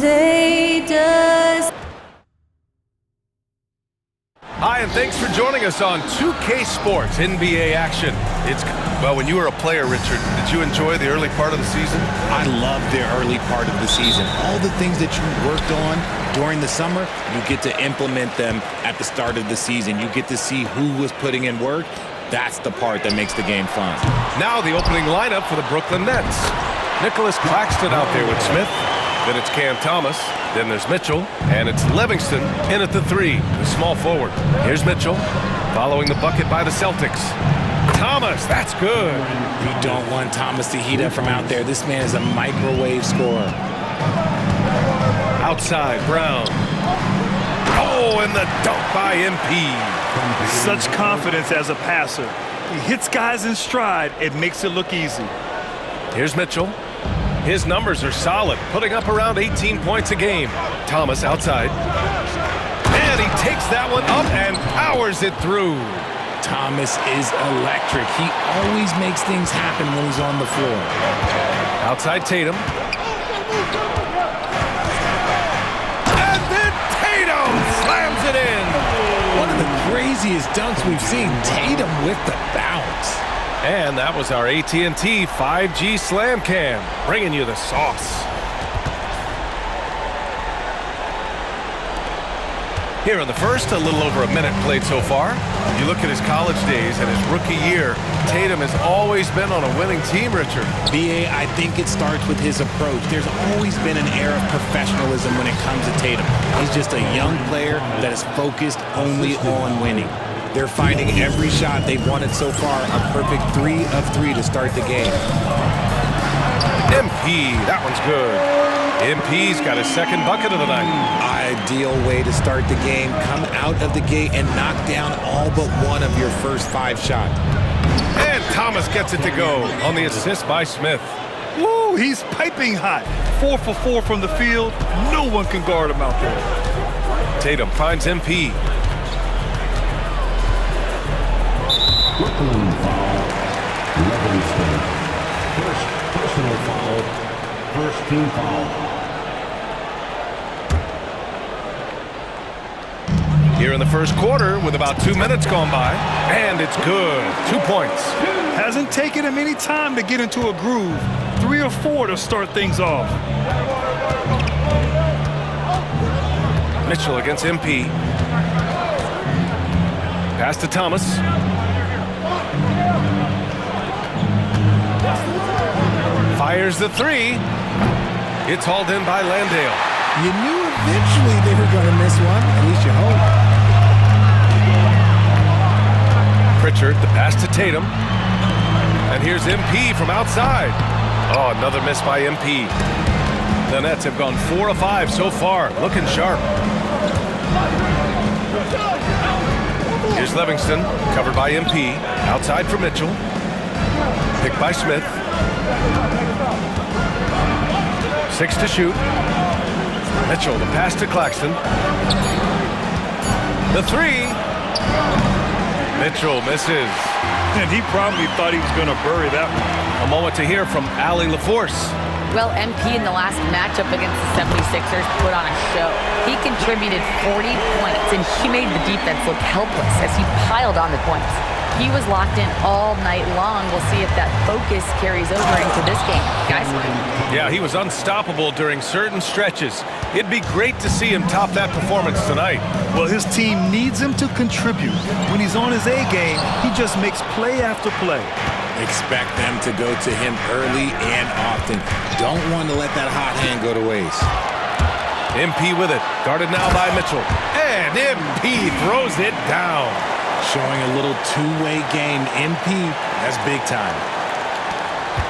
say does. Hi, and thanks for joining us on 2K Sports NBA action. Well, when you were a player, Richard, did you enjoy the early part of the season? I loved the early part of the season. All the things that you worked on during the summer, you get to implement them at the start of the season. You get to see who was putting in work. That's the part that makes the game fun. Now the opening lineup for the Brooklyn Nets. Nicholas Claxton out there with Smith. Then it's Cam Thomas. Then there's Mitchell. And it's Livingston in at the 3, the small forward. Here's Mitchell following the bucket by the Celtics. Thomas, that's good. You don't want Thomas to heat up from out there. This man is a microwave scorer. Outside, Brown. Oh, and the dunk by MP. Such confidence as a passer. He hits guys in stride. It makes it look easy. Here's Mitchell. His numbers are solid, putting up around 18 points a game. Thomas outside. And he takes that one up and powers it through. Thomas is electric. He always makes things happen when he's on the floor. Outside Tatum. And then Tatum slams it in. One of the craziest dunks we've seen. Tatum with the bounce. And that was our AT&T 5G Slam Cam, bringing you the sauce. Here in the first, a little over a minute played so far. You look at his college days and his rookie year, Tatum has always been on a winning team, Richard. B.A., I think it starts with his approach. There's always been an air of professionalism when it comes to Tatum. He's just a young player that is focused only on winning. They're finding every shot they've wanted so far a perfect 3 of 3 to start the game. MP, that one's good. MP's got his second bucket of the night. Ideal way to start the game. Come out of the gate and knock down all but one of your first 5 shots. And Thomas gets it to go on the assist by Smith. Woo, he's piping hot. 4 for 4 from the field. No one can guard him out there. Tatum finds MP. Brooklyn foul, Livingston. First personal foul, first team foul. Here in the first quarter with about 2 minutes gone by, and it's good. 2 points. Hasn't taken him any time to get into a groove. 3 or 4 to start things off. Mitchell against MP. Pass to Thomas. Fires the 3. It's hauled in by Landale. You knew eventually they were going to miss one. At least you hope. Pritchard, the pass to Tatum. And here's MP from outside. Oh, another miss by MP. The Nets have gone 4 of 5 so far. Looking sharp. Here's Livingston, covered by MP. Outside for Mitchell. Picked by Smith. 6 to shoot. Mitchell, the pass to Claxton. The 3. Mitchell misses. And he probably thought he was going to bury that one. A moment to hear from Allie LaForce. Well, MP in the last matchup against the 76ers put on a show. He contributed 40 points, and he made the defense look helpless as he piled on the points. He was locked in all night long. We'll see if that focus carries over into this game. Guys? Yeah, he was unstoppable during certain stretches. It'd be great to see him top that performance tonight. Well, his team needs him to contribute. When he's on his A game, he just makes play after play. Expect them to go to him early and often. Don't want to let that hot hand go to waste. MP with it. Guarded now by Mitchell. And MP throws it down. Showing a little two-way game. MP, that's big time.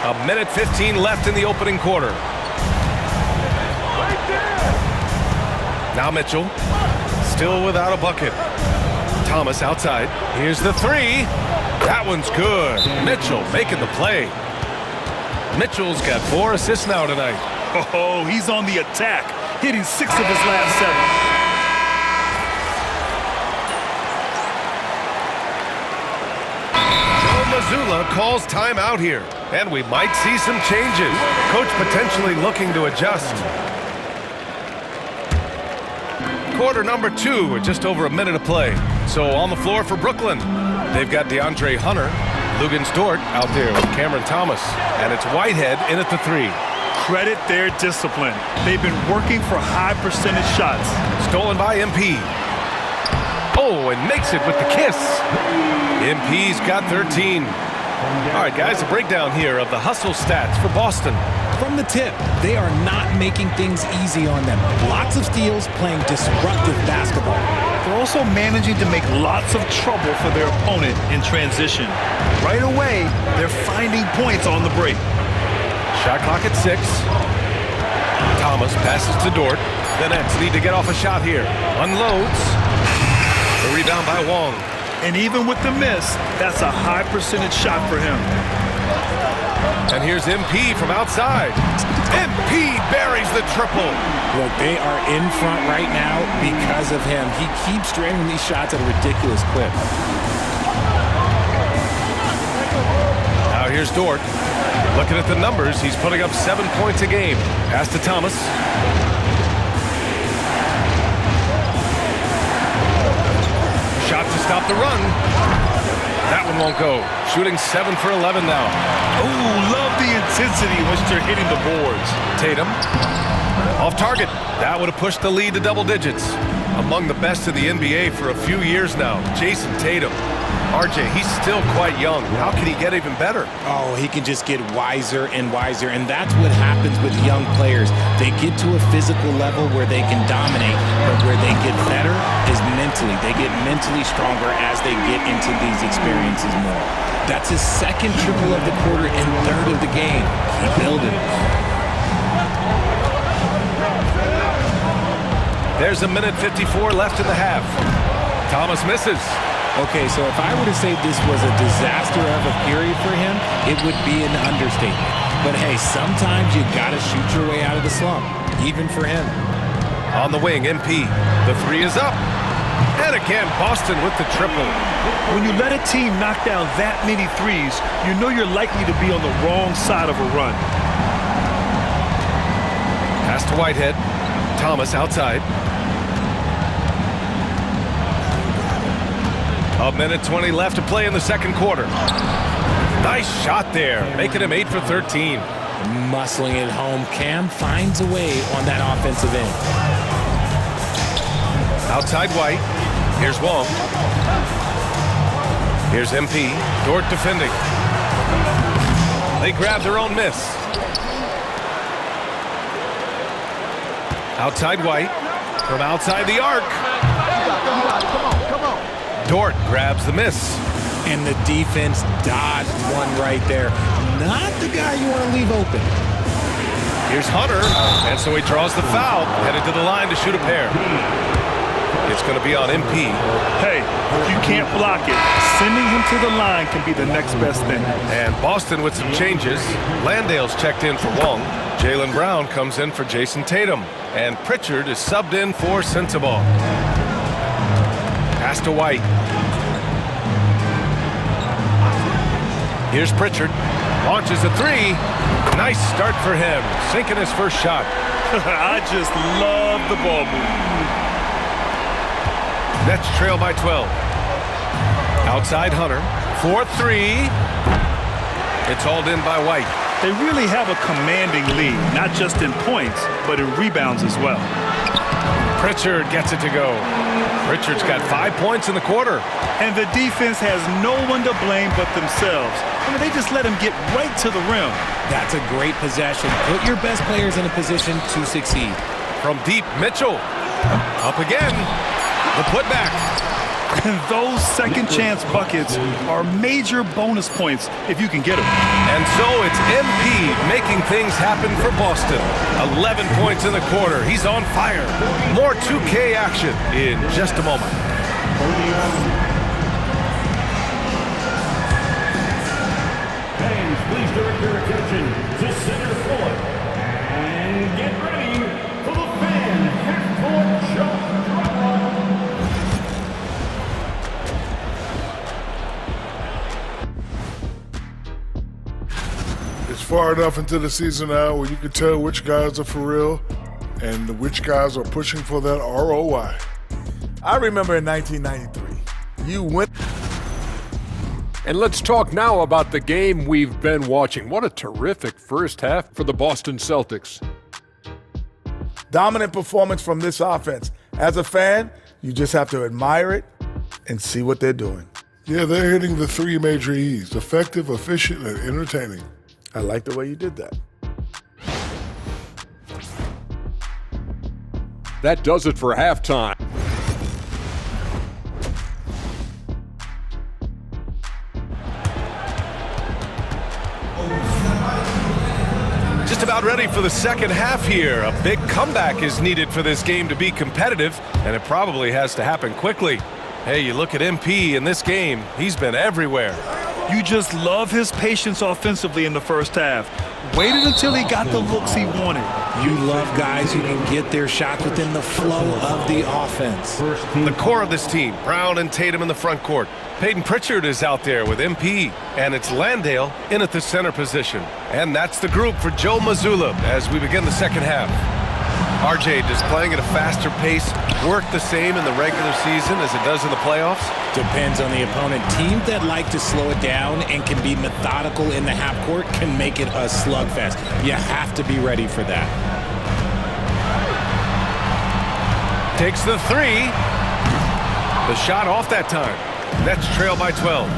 1:15 left in the opening quarter. Now Mitchell, still without a bucket. Thomas outside. Here's the 3. That one's good. Mitchell making the play. Mitchell's got 4 assists now tonight. Oh, he's on the attack, hitting 6 of his last 7. Mazzulla calls timeout here, and we might see some changes. Coach potentially looking to adjust. quarter number 2 with just over a minute to play. So on the floor for Brooklyn, they've got DeAndre Hunter, Lugens Dort out there with Cameron Thomas, and it's Whitehead in at the 3. Credit their discipline. They've been working for high percentage shots. Stolen by MP. Oh, and makes it with the kiss. MP's got 13. All right, guys, a breakdown here of the hustle stats for Boston. From the tip, they are not making things easy on them. Lots of steals, playing disruptive basketball. They're also managing to make lots of trouble for their opponent in transition. Right away, they're finding points on the break. Shot clock at 6. Thomas passes to Dort. The Nets need to get off a shot here. Unloads. The rebound by Wong. And even with the miss, that's a high percentage shot for him. And here's MP from outside. MP buries the triple. Look, they are in front right now because of him. He keeps draining these shots at a ridiculous clip. Now here's Dort. Looking at the numbers, he's putting up 7 points a game. Pass to Thomas. Shot to stop the run. That one won't go. Shooting 7 for 11 now. Oh, love the intensity once they're hitting the boards. Tatum. Off target. That would have pushed the lead to double digits. Among the best in the NBA for a few years now, Jason Tatum. RJ, he's still quite young. How can he get even better? Oh, he can just get wiser and wiser, and that's what happens with young players. They get to a physical level where they can dominate, but where they get better is mentally. They get mentally stronger as they get into these experiences more. That's his second triple of the quarter and third of the game. Keep building. There's a minute 54 left in the half. Thomas misses. Okay, so if I were to say this was a disaster of a period for him, it would be an understatement. But hey, sometimes you gotta shoot your way out of the slump, even for him. On the wing, MP. The 3 is up. And again, Boston with the triple. When you let a team knock down that many threes, you know you're likely to be on the wrong side of a run. Pass to Whitehead. Thomas outside. A minute 20 left to play in the second quarter. Nice shot there, making him 8 for 13. Muscling it home, Cam finds a way on that offensive end. Outside White. Here's Wong. Here's MP. Dort defending. They grab their own miss. Outside White. From outside the arc. Dort grabs the miss. And the defense dodged one right there. Not the guy you want to leave open. Here's Hunter, and so he draws the foul, headed to the line to shoot a pair. It's going to be on MP. Hey, if you can't block it, sending him to the line can be the next best thing. And Boston with some changes. Landale's checked in for Wong. Jaylen Brown comes in for Jason Tatum. And Pritchard is subbed in for Sensabaugh. Pass to White. Here's Pritchard. Launches a 3. Nice start for him. Sinking his first shot. I just love the ball movement. Nets trail by 12. Outside Hunter. 4-3. It's hauled in by White. They really have a commanding lead, not just in points, but in rebounds as well. Pritchard gets it to go. Pritchard's got 5 points in the quarter. And the defense has no one to blame but themselves. I mean, they just let him get right to the rim. That's a great possession. Put your best players in a position to succeed. From deep, Mitchell. Up again. The putback. And those second chance buckets are major bonus points if you can get them. And so it's MP making things happen for Boston. 11 points in the quarter. He's on fire. More 2K action in just a moment. Fans, please direct your attention to center court. And get ready for the fan half-court show. It's far enough into the season now where you can tell which guys are for real and which guys are pushing for that ROI. I remember in 1993, you went. And let's talk now about the game we've been watching. What a terrific first half for the Boston Celtics. Dominant performance from this offense. As a fan, you just have to admire it and see what they're doing. Yeah, they're hitting the three major E's: effective, efficient, and entertaining. I like the way you did that. That does it for halftime. Just about ready for the second half here. A big comeback is needed for this game to be competitive, and it probably has to happen quickly. Hey, you look at MP in this game, he's been everywhere. You just love his patience offensively in the first half. Waited until he got the looks he wanted. You love guys who can get their shots within the flow of the offense. The core of this team, Brown and Tatum in the front court. Peyton Pritchard is out there with MP, and it's Landale in at the center position. And that's the group for Joe Mazzulla as we begin the second half. RJ, does playing at a faster pace work the same in the regular season as it does in the playoffs? Depends on the opponent. Teams that like to slow it down and can be methodical in the half court can make it a slugfest. You have to be ready for that. Takes the three. The shot off that time. Nets trail by 12.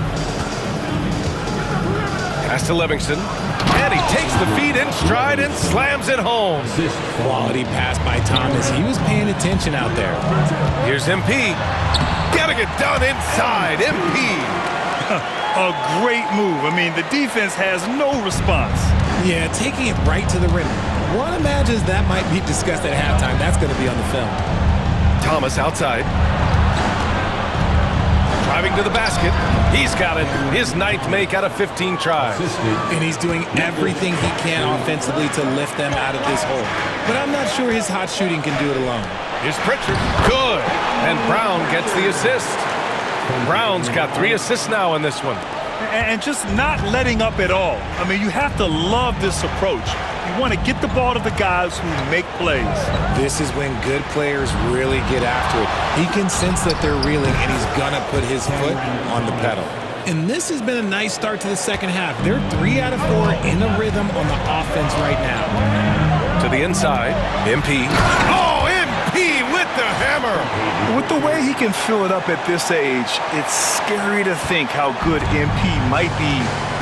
Pass to Livingston. And he takes the feed in stride and slams it home. Quality pass by Thomas. He was paying attention out there. Here's MP. Getting it done inside. MP. A great move. I mean, the defense has no response. Yeah, taking it right to the rim. One imagines that might be discussed at halftime. That's going to be on the film. Thomas outside. Driving to the basket. He's got it. His ninth make out of 15 tries. And he's doing everything he can offensively to lift them out of this hole. But I'm not sure his hot shooting can do it alone. Here's Pritchard. Good. And Brown gets the assist. Brown's got 3 assists now in this one. And just not letting up at all. I mean, you have to love this approach. You want to get the ball to the guys who make plays. This is when good players really get after it. He can sense that they're reeling, and he's going to put his foot on the pedal. And this has been a nice start to the second half. They're 3 out of 4 in a rhythm on the offense right now. To the inside, MP. Oh, MP with the hammer. With the way he can fill it up at this age, it's scary to think how good MP might be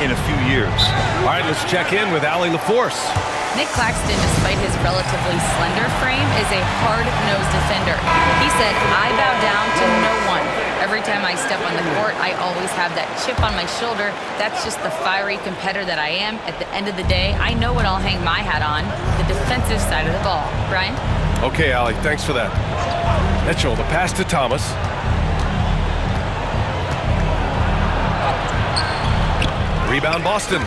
in a few years. All right, let's check in with Allie LaForce. Nick Claxton, despite his relatively slender frame, is a hard-nosed defender. He said, "I bow down to no one. Every time I step on the court, I always have that chip on my shoulder. That's just the fiery competitor that I am. At the end of the day, I know what I'll hang my hat on, the defensive side of the ball." Brian? Okay, Allie, thanks for that. Mitchell, the pass to Thomas. Rebound Boston.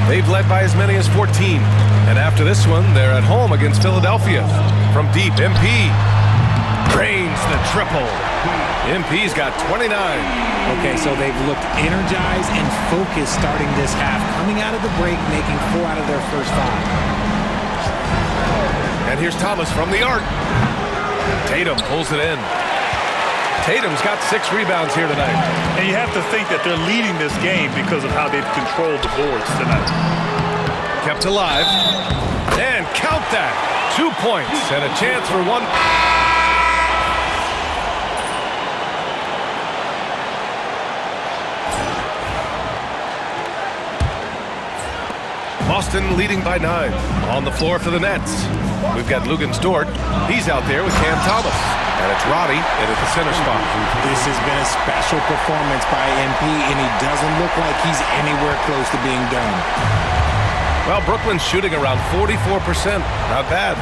They've led by as many as 14. And after this one, they're at home against Philadelphia. From deep, MP drains the triple. MP's got 29. Okay, so they've looked energized and focused starting this half, coming out of the break, making 4 out of their first 5. And here's Thomas from the arc. Tatum pulls it in. Tatum's got 6 rebounds here tonight. And you have to think that they're leading this game because of how they've controlled the boards tonight. Kept alive. And count that. 2 points and a chance for one. Boston leading by 9. On the floor for the Nets. We've got Lugens Dort. He's out there with Cam Thomas. And it's Roddy in at the center spot. This has been a special performance by MP, and he doesn't look like he's anywhere close to being done. Well, Brooklyn's shooting around 44%. Not bad.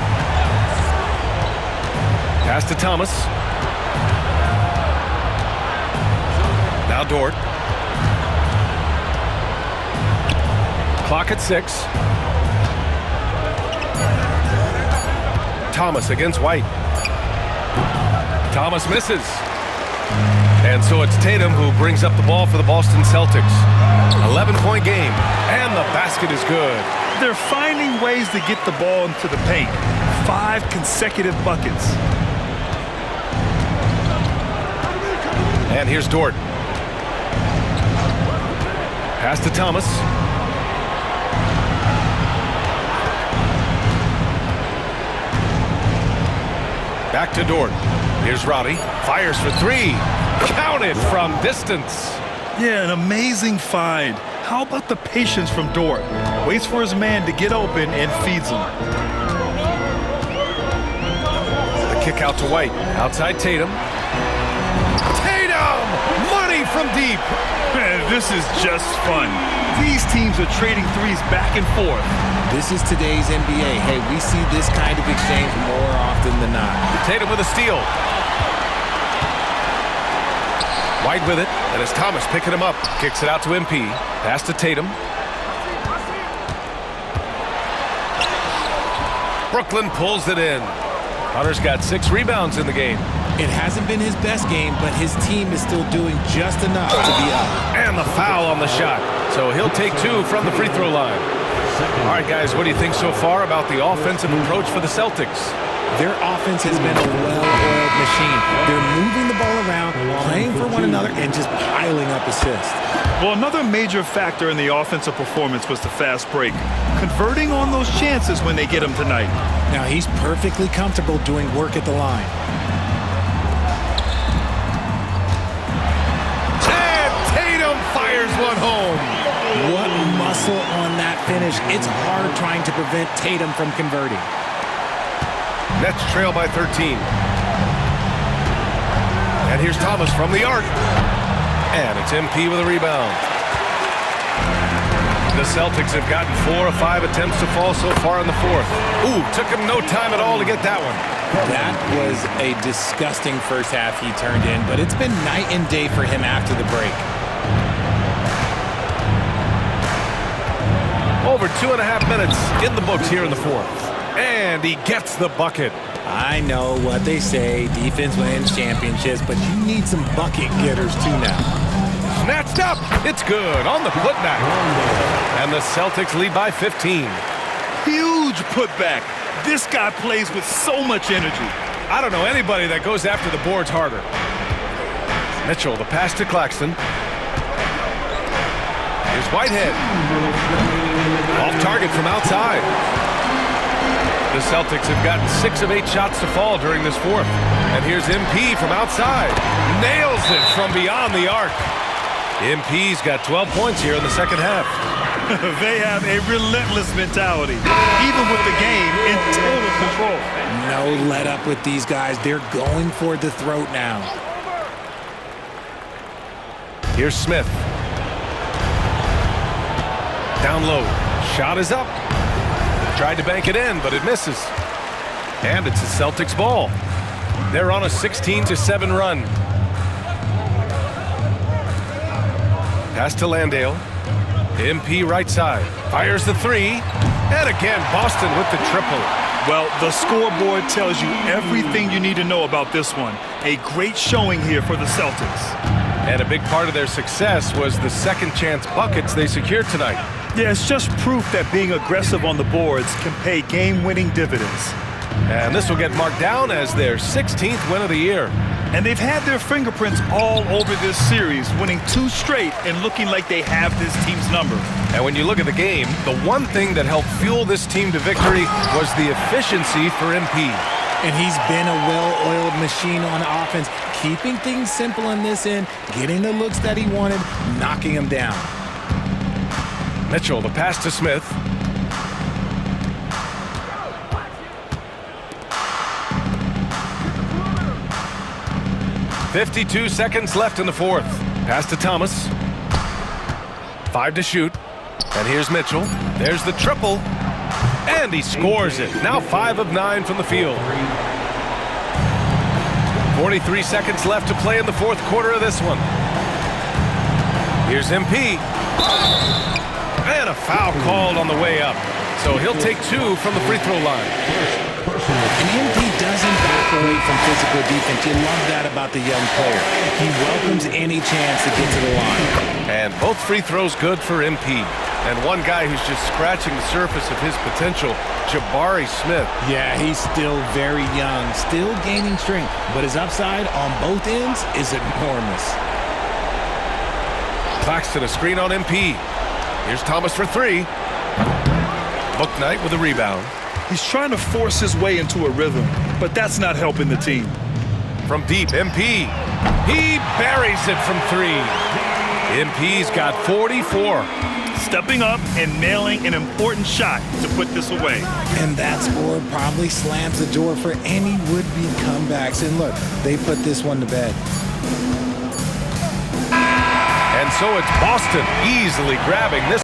Pass to Thomas. Now Dort. Clock at 6. Thomas against White. Thomas misses. And so it's Tatum who brings up the ball for the Boston Celtics. 11-point game, and the basket is good. They're finding ways to get the ball into the paint. 5 consecutive buckets. And here's Dort. Pass to Thomas. Back to Dort. Here's Roddy. Fires for three. Counted from distance. Yeah, an amazing find. How about the patience from Dort? Waits for his man to get open and feeds him. The kick out to White. Outside Tatum. Tatum! Money from deep. Man, this is just fun. These teams are trading threes back and forth. This is today's NBA. Hey, we see this kind of exchange more often than not. Tatum with a steal. White with it, and it's Thomas picking him up. Kicks it out to MP. Pass to Tatum. Brooklyn pulls it in. Hunter's got 6 rebounds in the game. It hasn't been his best game, but his team is still doing just enough to be up. And the foul on the shot. So he'll take 2 from the free throw line. All right, guys, what do you think so far about the offensive approach for the Celtics? Their offense has been a well-oiled machine. They're moving the ball around, playing for one another, and just piling up assists. Well, another major factor in the offensive performance was the fast break. Converting on those chances when they get them tonight. Now, he's perfectly comfortable doing work at the line. And Tatum fires one home. What muscle on that finish. It's hard trying to prevent Tatum from converting. Nets trail by 13. And here's Thomas from the arc. And it's MP with a rebound. The Celtics have gotten 4 of 5 attempts to fall so far in the fourth. Ooh, took him no time at all to get that one. That was a disgusting first half he turned in, but it's been night and day for him after the break. Over 2.5 minutes in the books here in the fourth. And he gets the bucket. I know what they say, defense wins championships, but you need some bucket getters too now. Snatched up. It's good on the putback. And the Celtics lead by 15. Huge putback. This guy plays with so much energy. I don't know anybody that goes after the boards harder. Mitchell, the pass to Claxton. Here's Whitehead. Off target from outside. The Celtics have gotten 6 of 8 shots to fall during this fourth. And here's MP from outside. Nails it from beyond the arc. MP's got 12 points here in the second half. They have a relentless mentality, even with the game in total control. No let up with these guys. They're going for the throat now. Here's Smith. Down low. Shot is up. Tried to bank it in, but it misses. And it's the Celtics ball. They're on a 16-7 run. Pass to Landale. MP right side. Fires the 3. And again, Boston with the triple. Well, the scoreboard tells you everything you need to know about this one. A great showing here for the Celtics. And a big part of their success was the second chance buckets they secured tonight. Yeah, it's just proof that being aggressive on the boards can pay game-winning dividends. And this will get marked down as their 16th win of the year. And they've had their fingerprints all over this series, winning 2 straight and looking like they have this team's number. And when you look at the game, the one thing that helped fuel this team to victory was the efficiency for MP. And he's been a well-oiled machine on offense, keeping things simple in this end, getting the looks that he wanted, knocking them down. Mitchell, the pass to Smith. .52 seconds left in the fourth. Pass to Thomas. 5 to shoot. And here's Mitchell. There's the triple. And he scores it. Now 5 of 9 from the field. 43 seconds left to play in the fourth quarter of this one. Here's MP. And a foul called on the way up. So he'll take 2 from the free throw line. And MP doesn't back away from physical defense. You love that about the young player. He welcomes any chance to get to the line. And both free throws good for MP. And one guy who's just scratching the surface of his potential, Jabari Smith. Yeah, he's still very young, still gaining strength, but his upside on both ends is enormous. Claxton a screen on MP. Here's Thomas for three. Bouknight with a rebound. He's trying to force his way into a rhythm, but that's not helping the team. From deep, MP. He buries it from three. MP's got 44. Stepping up and nailing an important shot to put this away. And that score probably slams the door for any would-be comebacks. And look, they put this one to bed. And so it's Boston easily grabbing this